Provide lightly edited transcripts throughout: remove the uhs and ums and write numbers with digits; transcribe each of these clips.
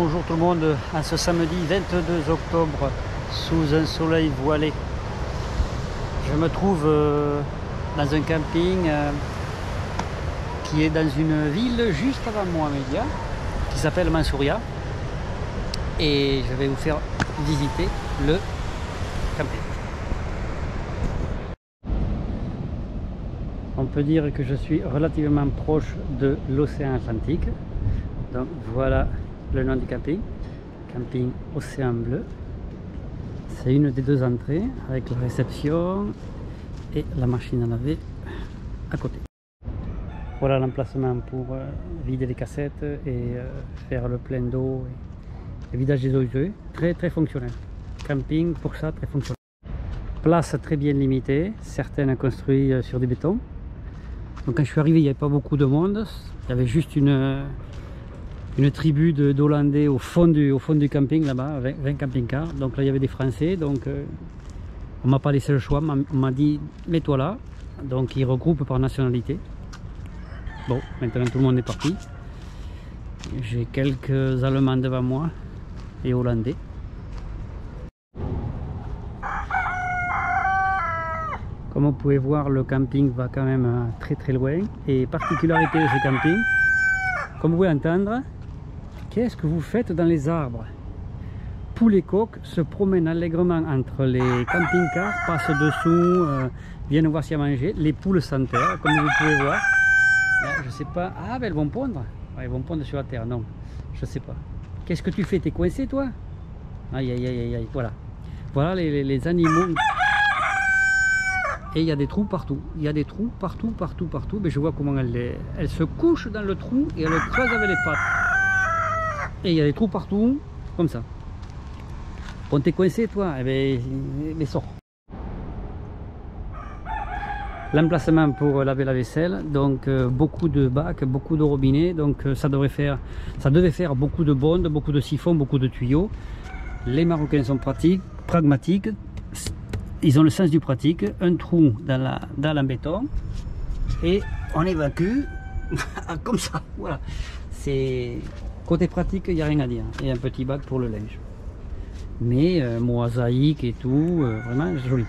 bonjour tout le monde, à ce samedi 22 octobre sous un soleil voilé. Je me trouve dans un camping qui est dans une ville juste avant Mohamedia, qui s'appelle Mansouria, et je vais vous faire visiter le camping. On peut dire que je suis relativement proche de l'océan Atlantique. Donc voilà le nom du camping, camping Océan Bleu. C'est une des deux entrées avec la réception et la machine à laver à côté. Voilà l'emplacement pour vider les cassettes et faire le plein d'eau et le vidage des eaux usées. Très fonctionnel. Camping pour ça, très fonctionnel. Place très bien limitée, certaines construites sur du béton. Donc quand je suis arrivé, il n'y avait pas beaucoup de monde. Il y avait juste une tribu d'Hollandais au fond du camping là-bas, 20 camping-cars. Donc là, il y avait des Français. Donc on m'a pas laissé le choix. On m'a dit mets-toi là. Donc ils regroupent par nationalité. Bon, maintenant tout le monde est parti. J'ai quelques Allemands devant moi et Hollandais. Comme vous pouvez voir, le camping va quand même très loin. Et particularité de ce camping, comme vous pouvez entendre, qu'est-ce que vous faites dans les arbres? Poules et coqs se promènent allègrement entre les camping-cars, passent dessous, viennent voir s'il y a à manger. Les poules s'enterrent, comme vous pouvez voir. Là, je sais pas. Ah, ben elles vont pondre. Ouais, elles vont pondre sur la terre. Non, je sais pas. Qu'est-ce que tu fais? T'es coincé, toi? Aïe. Voilà. Voilà les animaux. Et il y a des trous partout. Il y a des trous partout. Mais je vois comment elles se couchent dans le trou et elles le creusent avec les pattes. Et il y a des trous partout, comme ça. Bon, t'es coincé, toi? Eh bien, mais sors. L'emplacement pour laver la vaisselle, donc beaucoup de bacs, beaucoup de robinets, donc ça devait faire beaucoup de bondes, beaucoup de siphons, beaucoup de tuyaux. Les Marocains sont pragmatiques, ils ont le sens du pratique. Un trou dans la béton et on évacue comme ça. Voilà, c'est côté pratique, il n'y a rien à dire. Et un petit bac pour le linge, mais mosaïque et tout, vraiment joli.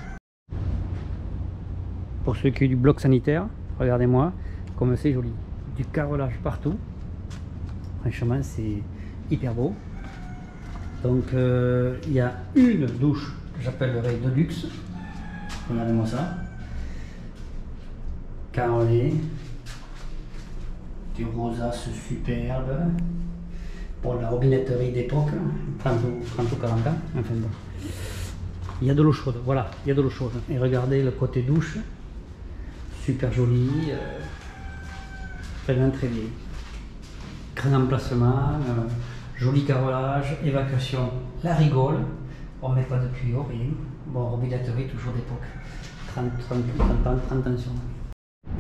Pour ceux qui ont du bloc sanitaire, regardez-moi comme c'est joli, du carrelage partout, franchement c'est hyper beau. Donc il y a une douche que j'appellerai de luxe, regardez-moi ça, carrelé, du rosace superbe, pour la robinetterie d'époque, 30 ou 40 ans, enfin bon. Il y a de l'eau chaude, voilà, il y a de l'eau chaude. Et regardez le côté douche, super joli, vraiment très bien. Grand emplacement, joli carrelage, évacuation, la rigole, on ne met pas de tuyau, rien. Bon, robinetterie toujours d'époque, 30 tensions.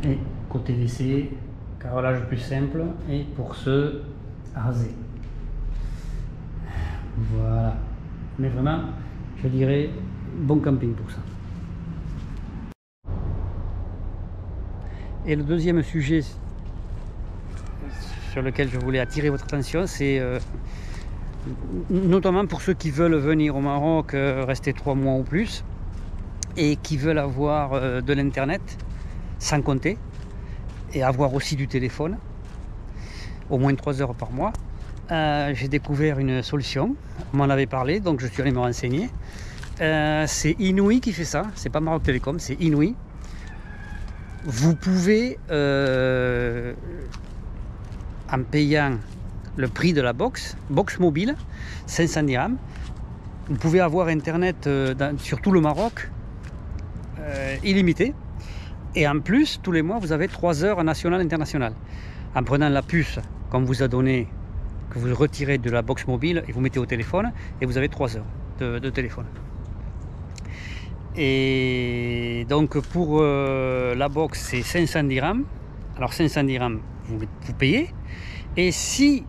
Et côté WC, carrelage plus simple, et pour se raser. Voilà, mais vraiment, je dirais, bon camping pour ça. Et le deuxième sujet sur lequel je voulais attirer votre attention, c'est notamment pour ceux qui veulent venir au Maroc, rester 3 mois ou plus, et qui veulent avoir de l'internet sans compter, et avoir aussi du téléphone, au moins 3 heures par mois. J'ai découvert une solution, on m'en avait parlé, donc je suis allé me renseigner. C'est Inouï qui fait ça, c'est pas Maroc Télécom, c'est Inouï. Vous pouvez, en payant le prix de la box mobile, 500 dirhams, vous pouvez avoir internet sur tout le Maroc, illimité. Et en plus, tous les mois, vous avez 3 heures nationales internationales. En prenant la puce qu'on vous a donnée, que vous retirez de la box mobile et vous mettez au téléphone, et vous avez 3 heures de téléphone. Et donc pour la box, c'est 500 dirhams. Alors 500 dirhams, vous payez. Et si,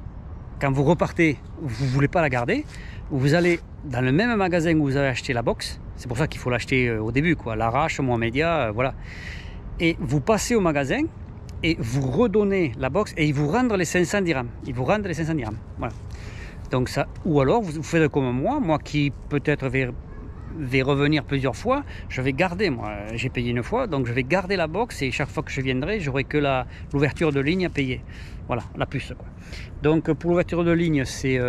quand vous repartez, vous ne voulez pas la garder, vous allez dans le même magasin où vous avez acheté la box. C'est pour ça qu'il faut l'acheter au début, quoi. L'Arrache, Mohamedia, voilà. Et vous passez au magasin et vous redonnez la box et ils vous rendent les 500 dirhams. Ils vous rendent les 500 dirhams. Voilà. Donc ça, ou alors vous faites comme moi qui peut-être vais revenir plusieurs fois, je vais garder, moi j'ai payé une fois, donc je vais garder la box et chaque fois que je viendrai, j'aurai que l'ouverture de ligne à payer. Voilà, la puce quoi. Donc pour l'ouverture de ligne, c'est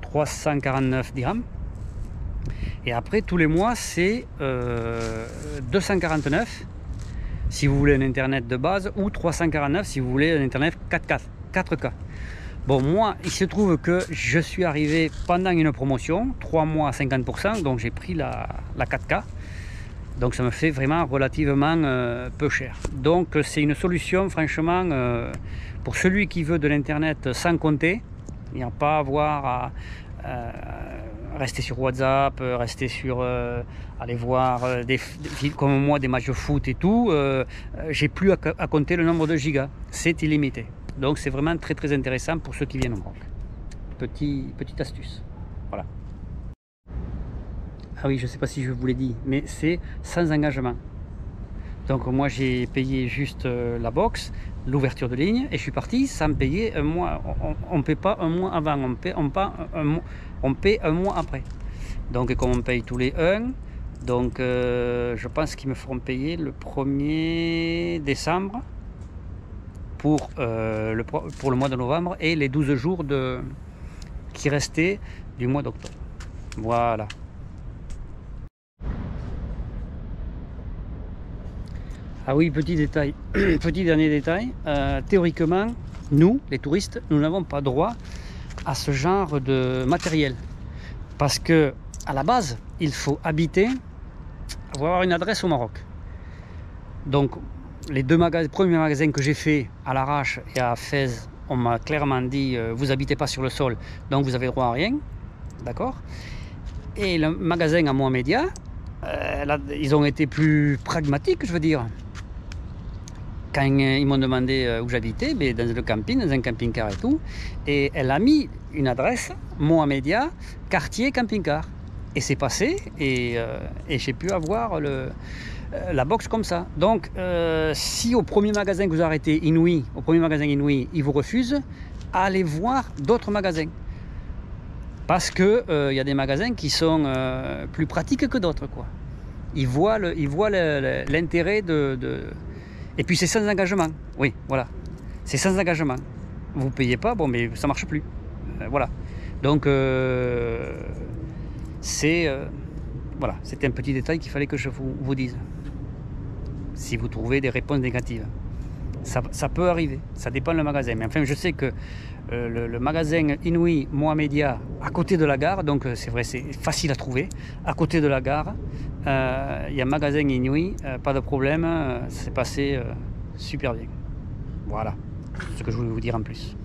349 dirhams. Et après, tous les mois, c'est 249 si vous voulez un internet de base, ou 349 si vous voulez un internet 4K. Bon, moi, il se trouve que je suis arrivé pendant une promotion, 3 mois à 50%, donc j'ai pris la 4K. Donc ça me fait vraiment relativement peu cher. Donc c'est une solution, franchement, pour celui qui veut de l'internet sans compter, il n'y a pas à avoir à rester sur WhatsApp, rester sur aller voir comme moi des matchs de foot et tout. J'ai plus à compter le nombre de gigas, c'est illimité. Donc c'est vraiment très intéressant pour ceux qui viennent au Maroc. Petite astuce, voilà. Ah oui, je sais pas si je vous l'ai dit, mais c'est sans engagement. Donc moi j'ai payé juste la box, l'ouverture de ligne, et je suis parti sans payer un mois. On ne paie pas un mois avant, on paie un mois après. Donc comme on paye tous les 1, donc je pense qu'ils me feront payer le 1er décembre pour le mois de novembre et les 12 jours qui restaient du mois d'octobre. Voilà. Ah oui, petit détail, petit dernier détail, théoriquement, nous, les touristes, nous n'avons pas droit à ce genre de matériel. Parce que, à la base, il faut habiter, avoir une adresse au Maroc. Donc, les premiers magasins que j'ai fait à l'Arrache et à Fès, on m'a clairement dit, vous n'habitez pas sur le sol, donc vous avez droit à rien, d'accord? Et le magasin à Mohamedia, là, ils ont été plus pragmatiques, je veux dire. Quand ils m'ont demandé où j'habitais, dans le camping, dans un camping-car et tout, et elle a mis une adresse, Mohamedia, quartier camping-car. Et c'est passé, et j'ai pu avoir la box comme ça. Donc, si au premier magasin que vous arrêtez, Inouï, ils vous refusent, allez voir d'autres magasins. Parce que y a des magasins qui sont plus pratiques que d'autres, quoi. Ils voient l'intérêt Et puis c'est sans engagement, oui, voilà. C'est sans engagement. Vous ne payez pas, bon, mais ça ne marche plus. Voilà. Donc, voilà, c'était un petit détail qu'il fallait que je vous dise. Si vous trouvez des réponses négatives. Ça peut arriver, ça dépend du magasin. Mais enfin, je sais que le magasin Inouï Mohamedia, à côté de la gare, donc c'est vrai, c'est facile à trouver. À côté de la gare, il y a un magasin Inouï, pas de problème, ça s'est passé super bien. Voilà, c'est ce que je voulais vous dire en plus.